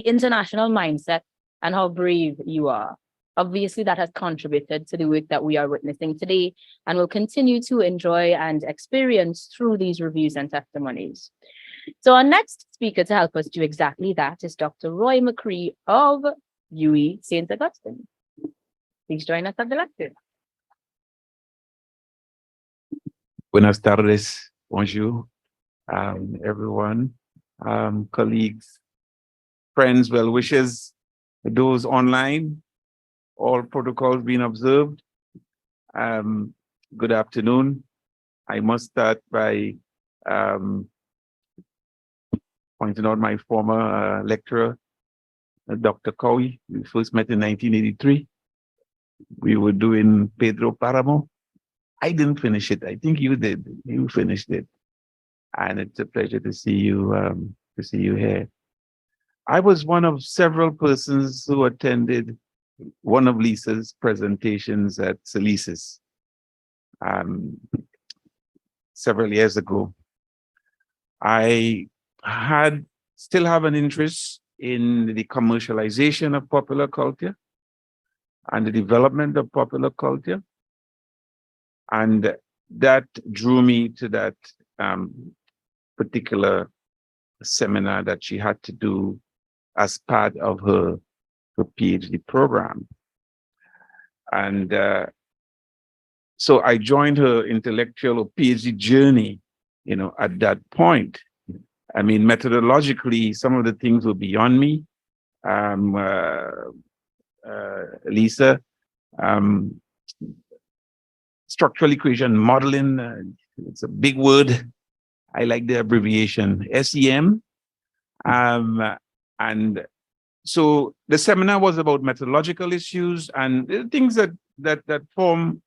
international mindset and how brave you are. Obviously, that has contributed to the work that we are witnessing today and will continue to enjoy and experience through these reviews and testimonies. So our next speaker to help us do exactly that is Dr. Roy McCree of UE St. Augustine. Please join us at the lecture. Buenas tardes, bonjour, everyone, colleagues, friends, well wishes, those online, all protocols being observed. Good afternoon. I must start by pointing out my former lecturer, Dr. Cowie. We first met in 1983. We were doing Pedro Paramo. I didn't finish it. I think you did. You finished it. And it's a pleasure to see you here. I was one of several persons who attended one of Lisa's presentations at SALISES several years ago. I still have an interest in the commercialization of popular culture and the development of popular culture. And that drew me to that particular seminar that she had to do as part of her PhD program. And so I joined her intellectual or PhD journey, at that point. I mean, methodologically, some of the things were beyond me. Lisa, structural equation modeling, it's a big word. I like the abbreviation, SEM. And so the seminar was about methodological issues and things that form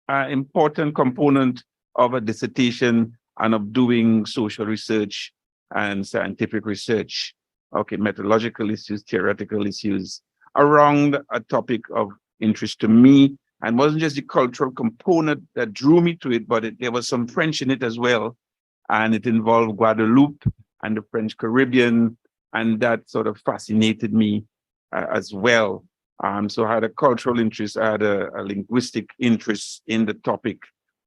an important component of a dissertation and of doing social research and scientific research. Okay, methodological issues, theoretical issues around a topic of interest to me. And it wasn't just the cultural component that drew me to it, but there was some French in it as well. And it involved Guadeloupe and the French Caribbean. And that sort of fascinated me as well. So I had a cultural interest, I had a linguistic interest in the topic.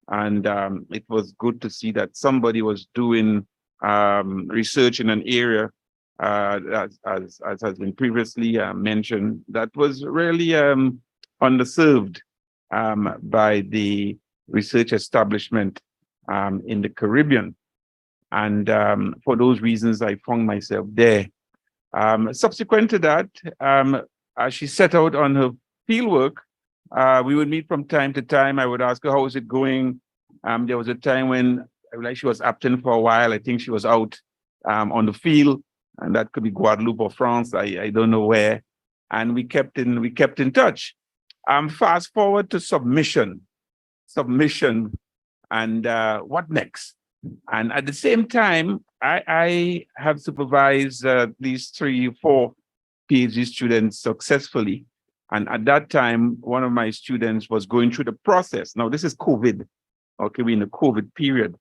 And it was good to see that somebody was doing research in an area, as has been previously mentioned, that was really underserved by the research establishment in the Caribbean. And for those reasons, I found myself there. Subsequent to that, as she set out on her fieldwork, we would meet from time to time. I would ask her, how is it going? There was a time when she was absent for a while. I think she was out on the field, and that could be Guadeloupe or France. I don't know where. And we kept in touch. Fast forward to submission, and what next? And at the same time, I have supervised at least 3 or 4 PhD students successfully. And at that time, one of my students was going through the process. Now, this is COVID. Okay, we're in the COVID period.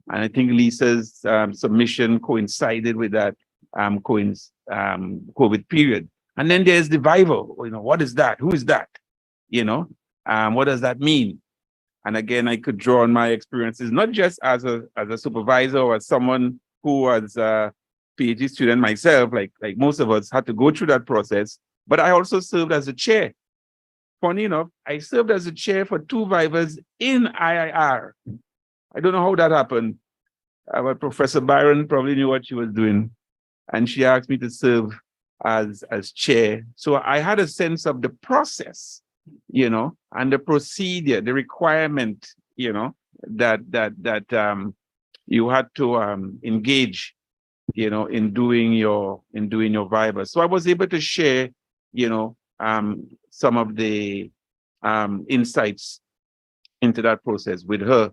And I think Lisa's submission coincided with that COVID period. And then there's the Viva. What is that? Who is that? What does that mean? And again, I could draw on my experiences, not just as a supervisor or as someone who was a PhD student myself, like most of us had to go through that process, but I also served as a chair. Funny enough, I served as a chair for 2 Vivas in IIR. I don't know how that happened, but Professor Byron probably knew what she was doing. And she asked me to serve as chair. So I had a sense of the process, and the procedure, the requirement, that you had to engage, in doing your Viva. So I was able to share, some of the insights into that process with her.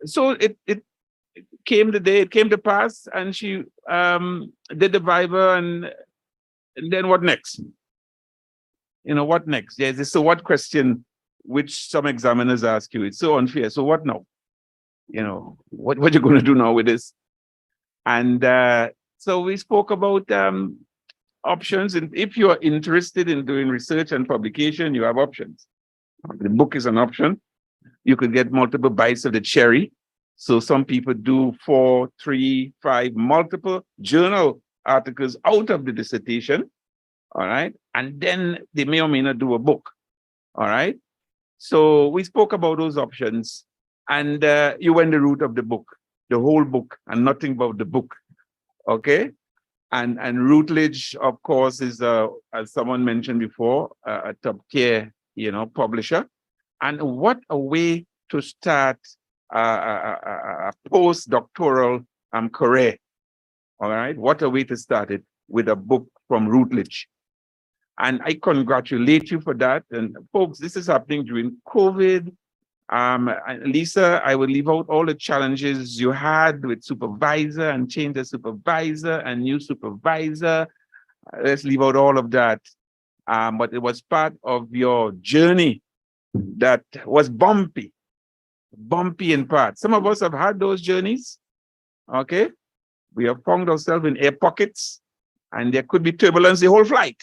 So it came to pass, and she did the Viva, and then what next? What next? There's this so what question which some examiners ask you. It's so unfair. So what now? What you're going to do now with this? And so we spoke about options. And if you are interested in doing research and publication, you have options. The book is an option. You could get multiple bites of the cherry. So some people do 4, 3, 5, multiple journal articles out of the dissertation. All right. And then they may or may not do a book. All right. So we spoke about those options, and you went the route of the book, the whole book, and nothing but the book. Okay. And Routledge, of course, is as someone mentioned before, a top tier, publisher. And what a way to start a postdoctoral career. All right. What a way to start it, with a book from Routledge. And I congratulate you for that. And folks, this is happening during COVID. Lisa, I will leave out all the challenges you had with supervisor and change the supervisor and new supervisor. Let's leave out all of that. But it was part of your journey that was bumpy in part. Some of us have had those journeys. Okay. We have found ourselves in air pockets, and there could be turbulence the whole flight.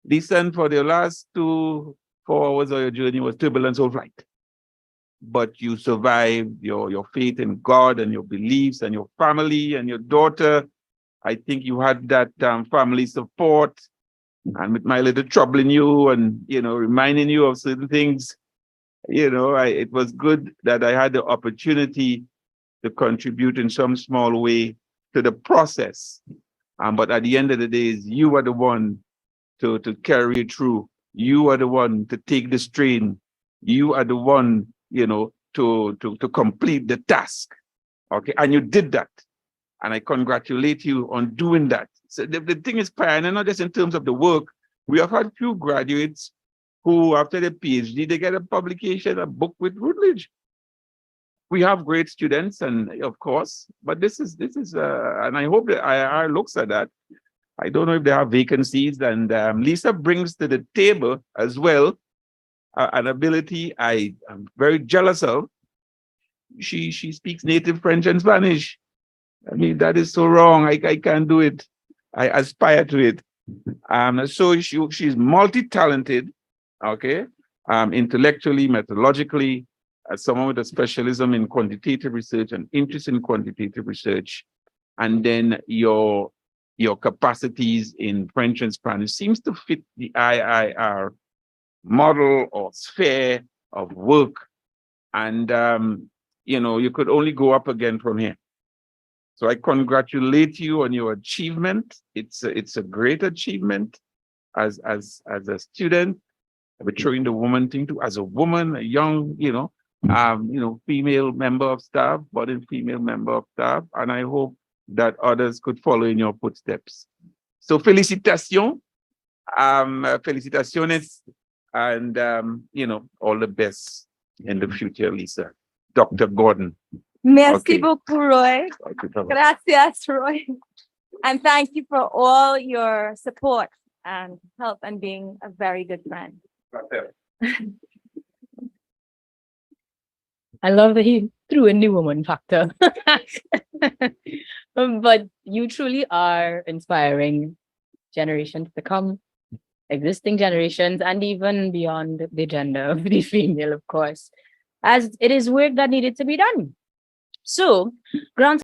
Listen, for the last 4 hours of your journey was turbulence whole flight. But you survived your faith in God and your beliefs and your family and your daughter. I think you had that family support, and with my little troubling you and, reminding you of certain things, it was good that I had the opportunity to contribute in some small way to the process. But at the end of the day, you are the one to carry it through. You are the one to take the strain. You are the one, to complete the task. Okay, and you did that. And I congratulate you on doing that. So the thing is, and not just in terms of the work, we have had few graduates who, after their PhD, they get a publication, a book with Routledge. We have great students, and of course, but this is, and I hope that IR looks at that. I don't know if they have vacancies, and Lisa brings to the table as well an ability I am very jealous of. She speaks native French and Spanish. I mean, that is so wrong. I can't do it. I aspire to it. So she's multi-talented, okay, intellectually, methodologically, as someone with a specialism in quantitative research and interest in quantitative research, and then your capacities in French and Spanish seems to fit the IIR model or sphere of work. And, you could only go up again from here. So I congratulate you on your achievement. It's a great achievement as a student. We're showing the woman thing too, as a woman, a young, female member of staff, budding female member of staff. And I hope that others could follow in your footsteps. So félicitations, felicitaciones, and all the best in the future, Lisa. Dr. Gordon. Merci beaucoup, Roy. Gracias, Roy. And thank you for all your support and help and being a very good friend. I love that he threw in the woman factor. But you truly are inspiring generations to come, existing generations, and even beyond the gender of the female, of course, as it is work that needed to be done. So, grants